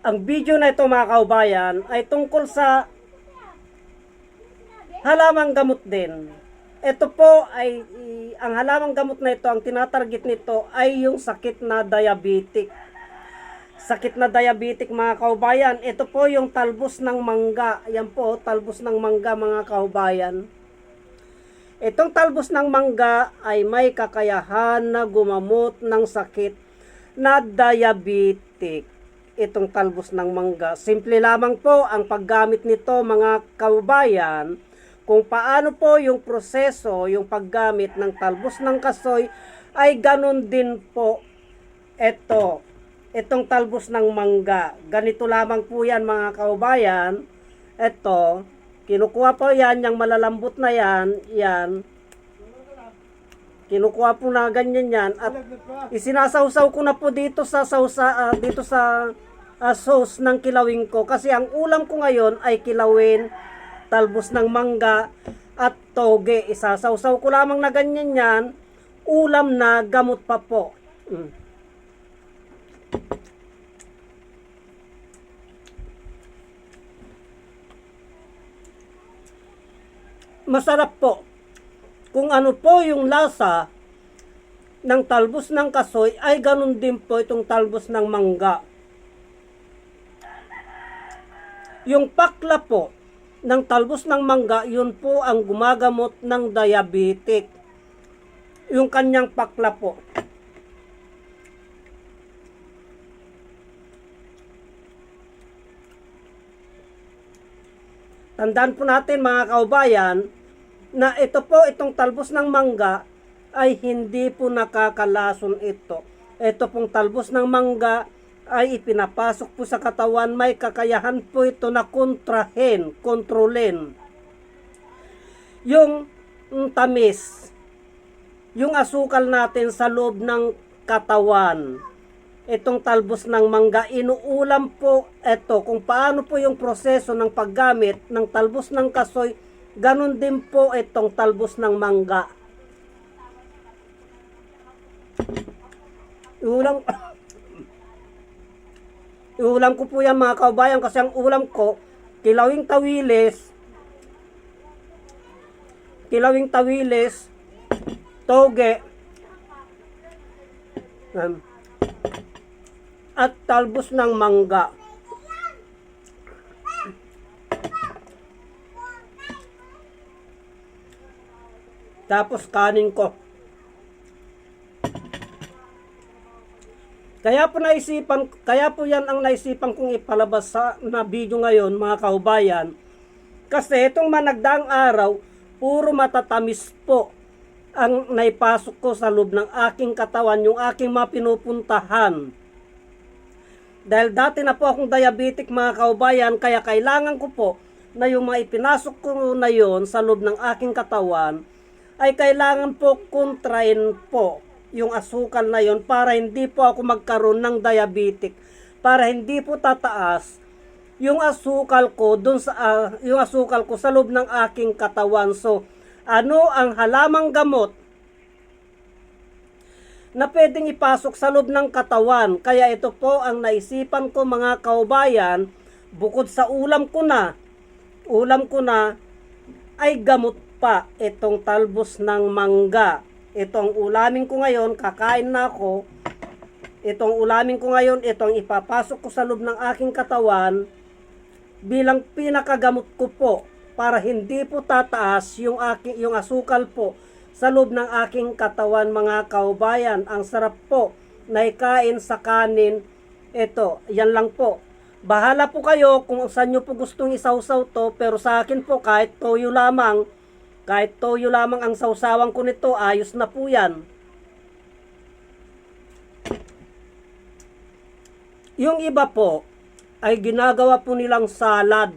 Ang video na ito mga kaubayan ay tungkol sa halamang gamot din. Ito po ay, ang halamang gamot na ito, ang tinatarget nito ay yung sakit na diabetic. Sakit na diabetic mga kaubayan, ito po yung talbos ng mangga. Yan po, talbos ng mangga mga kaubayan. Itong talbos ng mangga ay may kakayahan na gumamot ng sakit na diabetic. Itong talbos ng mangga. Simple lamang po ang paggamit nito mga kaubayan, kung paano po yung proseso, yung paggamit ng talbos ng kasoy ay ganun din po itong talbos ng mangga. Ganito lamang po yan mga kaubayan. Ito, kinukuha po yan, yung malalambot na yan. Kinukuha po na ganyan yan at isinasawsaw ko na po dito sa sauce ng kilawin ko kasi ang ulam ko ngayon ay kilawin, talbos ng mangga at toge. Isasawsaw ko lamang na ganyan yan, ulam na gamot pa po. Masarap po. Kung ano po yung lasa ng talbos ng kasoy, ay ganun din po itong talbos ng mangga. Yung pakla po ng talbos ng mangga, yun po ang gumagamot ng diabetic. Yung kanyang pakla po. Tandaan po natin mga kaubayan, na ito po, itong talbos ng mangga ay hindi po nakakalason ito. Ito pong talbos ng mangga ay ipinapasok po sa katawan, may kakayahan po ito na kontrolin yung tamis, yung asukal natin sa loob ng katawan. Itong talbos ng mangga, inuulam po ito kung paano po yung proseso ng paggamit ng talbos ng kasoy. Ganon din po itong talbos ng mangga. Iulam ko po yan mga kaubayan kasi ang ulam ko, kilawing tawilis, toge, at talbos ng mangga. Tapos kanin ko. Kaya po yan ang naisipan kong ipalabas sa na video ngayon mga kaubayan. Kasi itong managdaang araw, puro matatamis po ang naipasok ko sa loob ng aking katawan, yung aking mga pinupuntahan. Dahil dati na po akong diabetic mga kaubayan, kaya kailangan ko po na yung mga ipinasok ko na yon sa loob ng aking katawan, ay kailangan po kontrain po yung asukal na yon para hindi po ako magkaroon ng diabetic, para hindi po tataas yung asukal ko yung asukal ko sa loob ng aking katawan. So, ano ang halamang gamot na pwedeng ipasok sa loob ng katawan? Kaya ito po ang naisipan ko mga kaubayan, bukod sa ulam ko na ay gamot pa itong talbos ng mangga. Itong ulamin ko ngayon, kakain na ako. Itong ulamin ko ngayon, itong ipapasok ko sa loob ng aking katawan bilang pinakagamot ko po para hindi po tataas yung asukal po sa loob ng aking katawan mga kaubayan. Ang sarap po na ikain sa kanin. Ito, yan lang po. Bahala po kayo kung saan nyo po gustong isawsaw to, pero sa akin po kahit toyo lamang ang sausawan ko nito, ayos na po yan. Yung iba po ay ginagawa po nilang salad.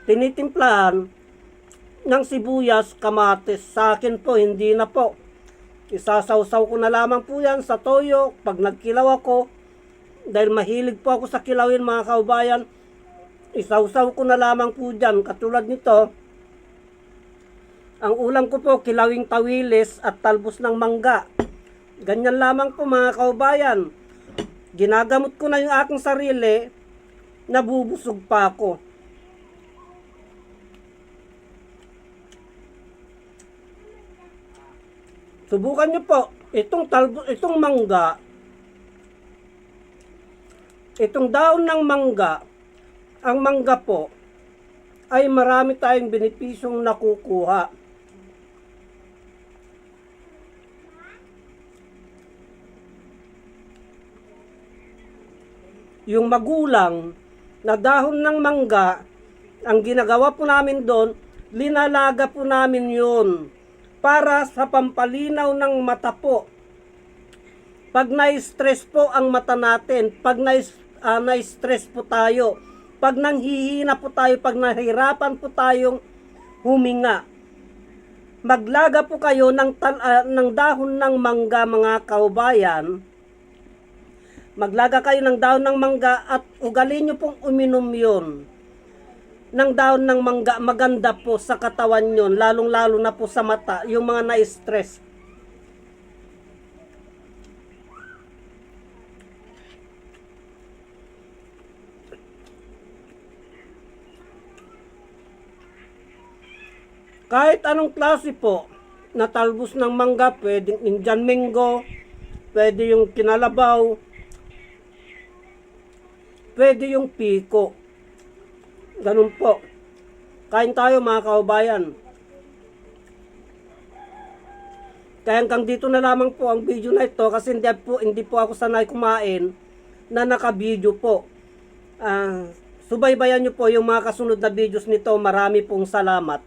Tinitimplahan ng sibuyas, kamatis. Sa akin po, hindi na po. Isasawsaw ko na lamang po yan sa toyo pag nagkilaw ako. Dahil mahilig po ako sa kilawin mga kaubayan, isawsaw ko na lamang po dyan. Katulad nito, ang ulam ko po, kilawing tawilis at talbos ng mangga. Ganyan lamang po mga kaubayan. Ginagamot ko na yung aking sarili, nabubusog pa ako. Subukan nyo po, itong mangga, itong daon ng mangga, ang mangga po, ay marami tayong benepisyong nakukuha. Yung magulang na dahon ng mangga, ang ginagawa po namin doon, linalaga po namin yun para sa pampalinaw ng mata po. Pag na-stress po ang mata natin, pag na-stress po tayo, pag nanghihina po tayo, pag nahirapan po tayong huminga, maglaga po kayo ng dahon ng mangga, mga kaubayan. Maglaga kayo ng dahon ng mangga at ugalin nyo pong uminom yun. Ng dahon ng mangga, maganda po sa katawan yun, lalong-lalo na po sa mata, yung mga na-stress. Kahit anong klase po na talbos ng mangga, pwedeng Indian mango, pwede yung kinalabaw, pwede yung piko. Ganun po. Kain tayo, mga kaubayan. Kaya hanggang dito na lamang po ang video na ito kasi hindi po ako sanay kumain na naka-video po. Subaybayan nyo po yung mga kasunod na videos nito. Marami pong salamat.